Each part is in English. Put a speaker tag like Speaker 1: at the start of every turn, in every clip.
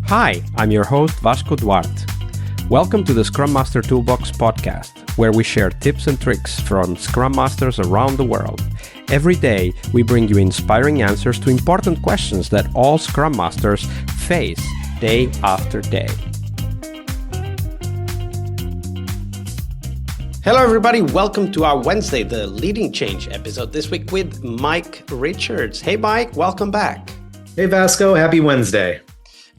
Speaker 1: Hi, I'm your host Vasco Duarte. Welcome to the Scrum Master Toolbox podcast, where we share tips and tricks from Scrum Masters around the world. Every day, we bring you inspiring answers to important questions that all Scrum Masters face day after day. Hello, everybody. Welcome to our Wednesday, the Leading Change episode, this week with Mike Richards. Hey, Mike, welcome back.
Speaker 2: Hey, Vasco. Happy Wednesday.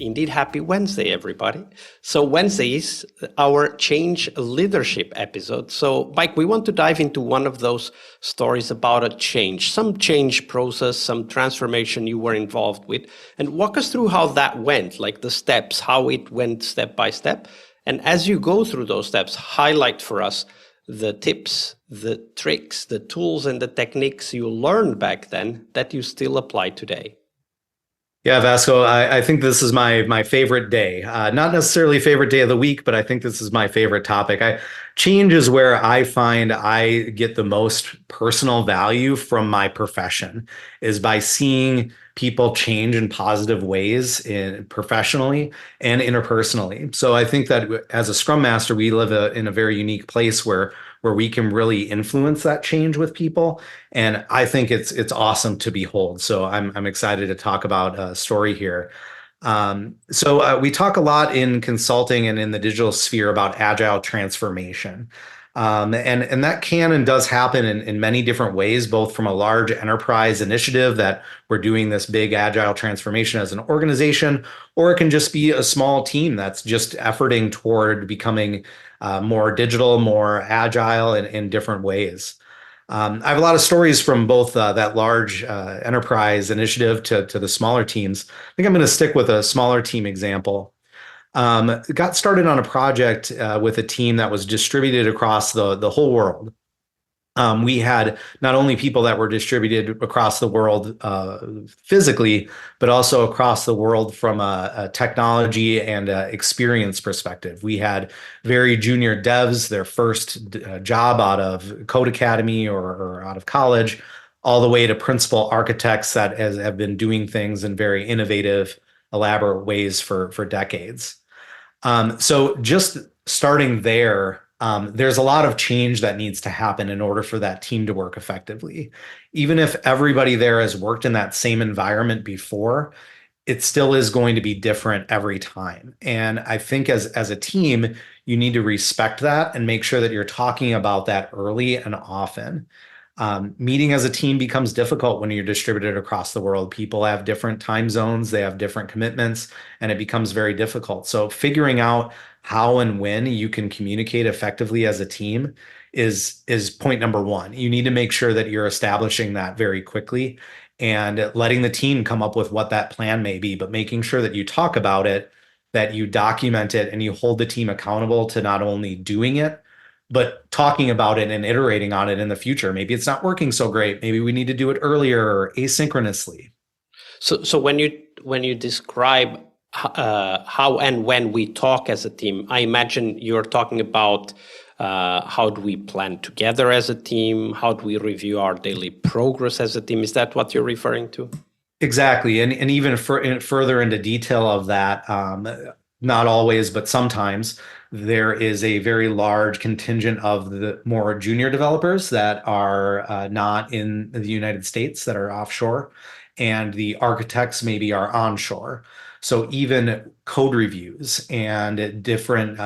Speaker 1: Indeed, happy Wednesday, everybody. So Wednesday is our change leadership episode. So, Mike, we want to dive into one of those stories about a change, some change process, some transformation you were involved with, and walk us through how that went, like the steps, how it went step by step. And as you go through those steps, highlight for us the tips, the tricks, the tools, and the techniques you learned back then that you still apply today.
Speaker 2: Yeah, Vasco, I think this is my favorite day. Not necessarily favorite day of the week, but I think this is my favorite topic. Change is where I find I get the most personal value from my profession, is by seeing people change in positive ways professionally and interpersonally. So I think that as a Scrum Master, we live in a very unique place where we can really influence that change with people. And I think it's awesome to behold. So I'm excited to talk about a story here. So we talk a lot in consulting and in the digital sphere about agile transformation. And that can and does happen in many different ways, both from a large enterprise initiative that we're doing this big agile transformation as an organization, or it can just be a small team that's just efforting toward becoming more digital, more agile in different ways. I have a lot of stories from both that large enterprise initiative to the smaller teams. I think I'm going to stick with a smaller team example. Got started on a project with a team that was distributed across the whole world. We had not only people that were distributed across the world physically, but also across the world from a technology and experience perspective. We had very junior devs, their first job out of Code Academy or out of college, all the way to principal architects that have been doing things in very innovative, elaborate ways for decades. So just starting there, there's a lot of change that needs to happen in order for that team to work effectively. Even if everybody there has worked in that same environment before, it still is going to be different every time. And I think as a team, you need to respect that and make sure that you're talking about that early and often. Meeting as a team becomes difficult when you're distributed across the world. People have different time zones, they have different commitments, and it becomes very difficult. So figuring out how and when you can communicate effectively as a team is point number one. You need to make sure that you're establishing that very quickly and letting the team come up with what that plan may be, but making sure that you talk about it, that you document it, and you hold the team accountable to not only doing it, but talking about it and iterating on it in the future. Maybe it's not working so great. Maybe we need to do it earlier or asynchronously.
Speaker 1: So when you describe how and when we talk as a team, I imagine you're talking about how do we plan together as a team? How do we review our daily progress as a team? Is that what you're referring to?
Speaker 2: Exactly. And even further into detail of that, not always, but sometimes there is a very large contingent of the more junior developers that are not in the United States, that are offshore, and the architects maybe are onshore. So even code reviews and different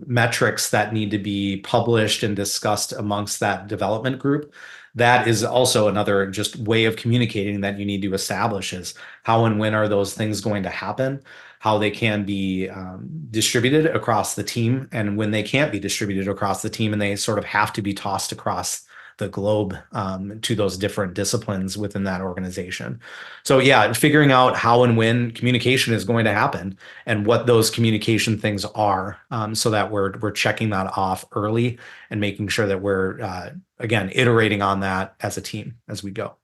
Speaker 2: metrics that need to be published and discussed amongst that development group, that is also another just way of communicating that you need to establish, is how and when are those things going to happen, how they can be distributed across the team, and when they can't be distributed across the team and they sort of have to be tossed across the globe to those different disciplines within that organization. So yeah, figuring out how and when communication is going to happen and what those communication things are, so that we're checking that off early and making sure that we're again iterating on that as a team as we go.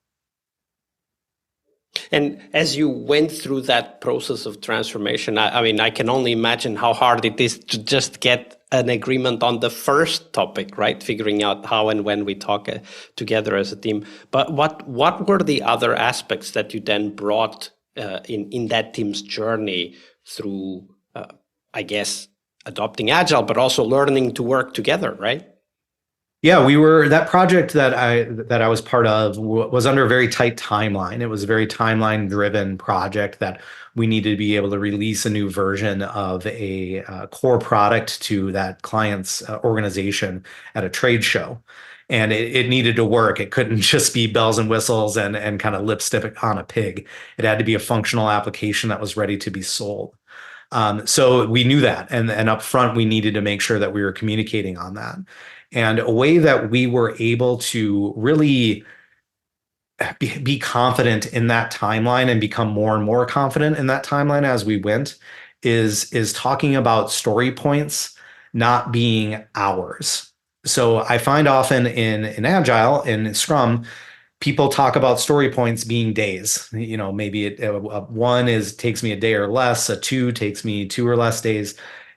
Speaker 1: And as you went through that process of transformation, I mean, I can only imagine how hard it is to just get an agreement on the first topic, right? Figuring out how and when we talk together as a team. But what were the other aspects that you then brought in that team's journey through, I guess, adopting Agile, but also learning to work together, right?
Speaker 2: Yeah, that project that I was part of was under a very tight timeline. It was a very timeline driven project that we needed to be able to release a new version of a core product to that client's organization at a trade show. And it needed to work. It couldn't just be bells and whistles and kind of lipstick on a pig. It had to be a functional application that was ready to be sold. So we knew that, and up front, we needed to make sure that we were communicating on that. And a way that we were able to really be confident in that timeline and become more and more confident in that timeline as we went is talking about story points not being hours. So I find often in Agile, in Scrum, people talk about story points being days. Maybe one takes me a day or less, a two takes me 2 or less days.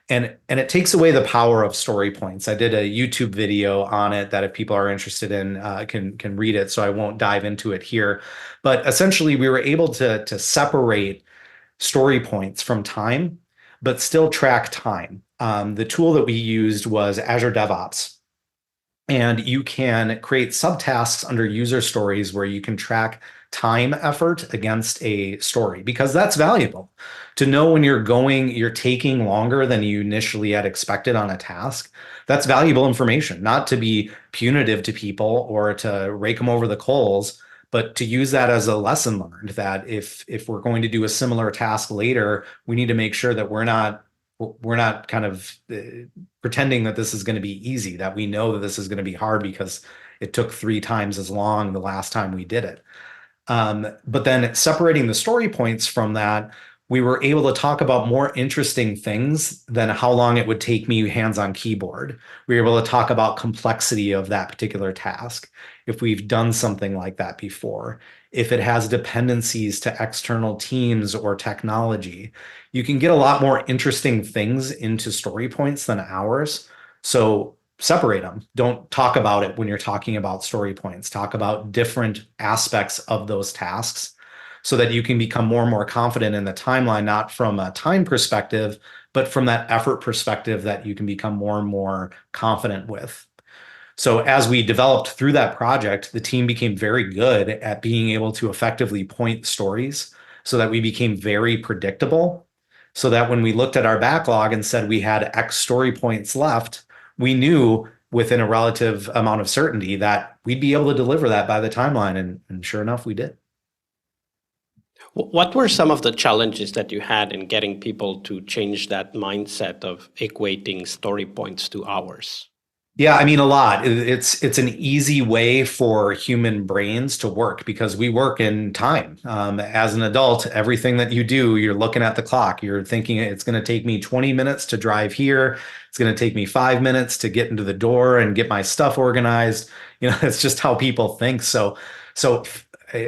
Speaker 2: And it takes away the power of story points. I did a YouTube video on it that if people are interested in can read it, so I won't dive into it here. But essentially, we were able to separate story points from time, but still track time. The tool that we used was Azure DevOps. And you can create subtasks under user stories where you can track time effort against a story, because that's valuable to know when you're taking longer than you initially had expected on a task. That's valuable information, not to be punitive to people or to rake them over the coals, but to use that as a lesson learned that if we're going to do a similar task later, we need to make sure that we're not kind of pretending that this is going to be easy, that we know that this is going to be hard because it took 3 times as long the last time we did it. But then separating the story points from that, we were able to talk about more interesting things than how long it would take me hands on keyboard. We were able to talk about complexity of that particular task, if we've done something like that before, if it has dependencies to external teams or technology. You can get a lot more interesting things into story points than hours. So separate them. Don't talk about it when you're talking about story points. Talk about different aspects of those tasks so that you can become more and more confident in the timeline, not from a time perspective, but from that effort perspective that you can become more and more confident with. So as we developed through that project, the team became very good at being able to effectively point stories so that we became very predictable. So that when we looked at our backlog and said we had X story points left, we knew within a relative amount of certainty that we'd be able to deliver that by the timeline. And sure enough, we did.
Speaker 1: What were some of the challenges that you had in getting people to change that mindset of equating story points to hours?
Speaker 2: Yeah, I mean, a lot. It's an easy way for human brains to work because we work in time. As an adult, everything that you do, you're looking at the clock. You're thinking it's going to take me 20 minutes to drive here. It's going to take me 5 minutes to get into the door and get my stuff organized. It's just how people think. So uh,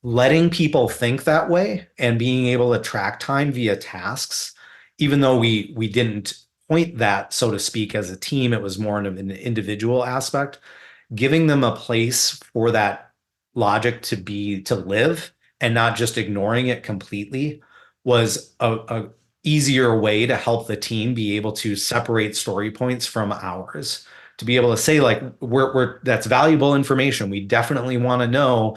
Speaker 2: letting people think that way and being able to track time via tasks, even though we didn't point that, so to speak, as a team, it was more of an individual aspect, giving them a place for that logic to live and not just ignoring it completely was a easier way to help the team be able to separate story points from hours, to be able to say, like, we're that's valuable information. We definitely want to know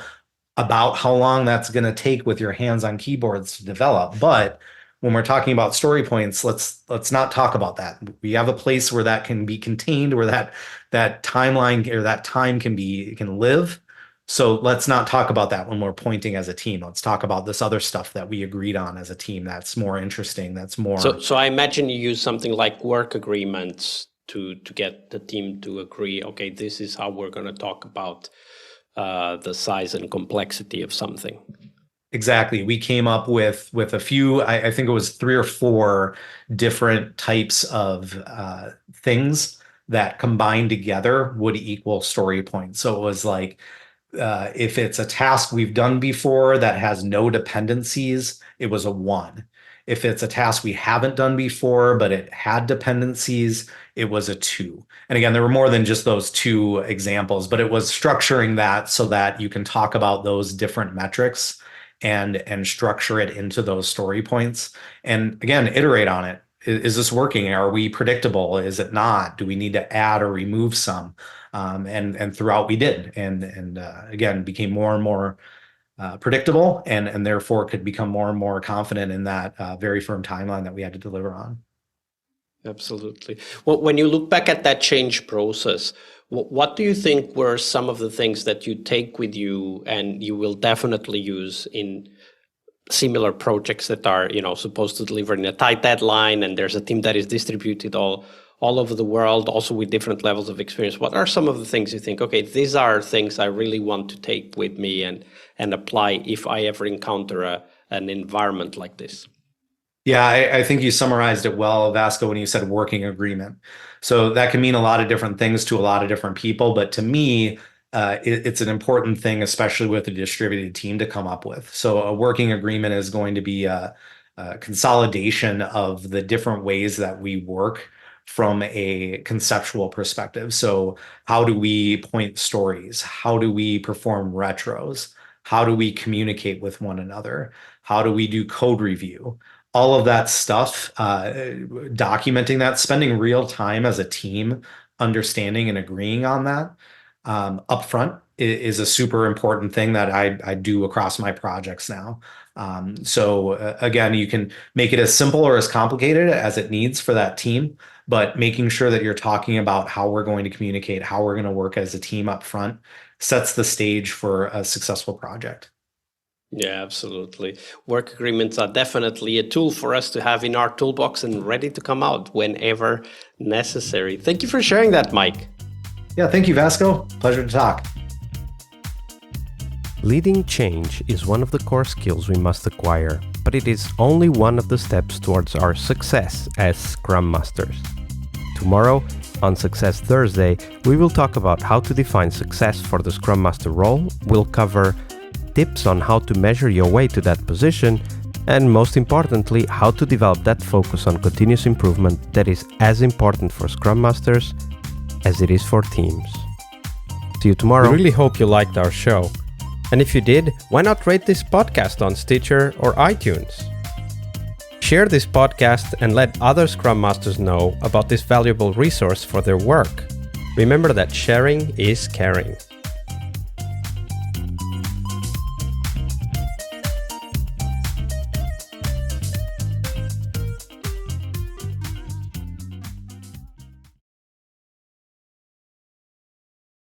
Speaker 2: about how long that's going to take with your hands on keyboards to develop. But when we're talking about story points, let's not talk about that. We have a place where that can be contained, where that timeline or that time can live. So let's not talk about that when we're pointing as a team. Let's talk about this other stuff that we agreed on as a team that's more interesting, that's more.
Speaker 1: So I imagine you use something like work agreements to get the team to agree, okay, this is how we're going to talk about the size and complexity of something.
Speaker 2: Exactly. We came up with a few, I think it was 3 or 4 different types of things that combined together would equal story points. So it was like, if it's a task we've done before that has no dependencies, it was a 1. If it's a task we haven't done before, but it had dependencies, it was a 2. And again, there were more than just those 2 examples, but it was structuring that so that you can talk about those different metrics and structure it into those story points. And again, iterate on it. Is this working? Are we predictable? Is it not? Do we need to add or remove some? And throughout we did, and again, became more and more predictable, and therefore could become more and more confident in that very firm timeline that we had to deliver on.
Speaker 1: Absolutely. Well, when you look back at that change process, what do you think were some of the things that you take with you and you will definitely use in similar projects that are, supposed to deliver in a tight deadline, and there's a team that is distributed all over the world, also with different levels of experience? What are some of the things you think, okay, these are things I really want to take with me and apply if I ever encounter an environment like this?
Speaker 2: Yeah, I think you summarized it well, Vasco, when you said working agreement. So that can mean a lot of different things to a lot of different people, but to me, it's an important thing, especially with a distributed team, to come up with. So a working agreement is going to be a consolidation of the different ways that we work from a conceptual perspective. So how do we point stories? How do we perform retros? How do we communicate with one another? How do we do code review? All of that stuff, documenting that, spending real time as a team, understanding and agreeing on that upfront is a super important thing that I do across my projects now. So again, you can make it as simple or as complicated as it needs for that team, but making sure that you're talking about how we're going to communicate, how we're going to work as a team up front, sets the stage for a successful project.
Speaker 1: Yeah, absolutely. Work agreements are definitely a tool for us to have in our toolbox and ready to come out whenever necessary. Thank you for sharing that, Mike.
Speaker 2: Yeah, thank you, Vasco. Pleasure to talk.
Speaker 3: Leading change is one of the core skills we must acquire, but it is only one of the steps towards our success as Scrum Masters. Tomorrow, on Success Thursday, we will talk about how to define success for the Scrum Master role. We'll cover tips on how to measure your way to that position, and most importantly, how to develop that focus on continuous improvement that is as important for Scrum Masters as it is for teams. See you tomorrow.
Speaker 4: We really hope you liked our show. And if you did, why not rate this podcast on Stitcher or iTunes? Share this podcast and let other Scrum Masters know about this valuable resource for their work. Remember that sharing is caring.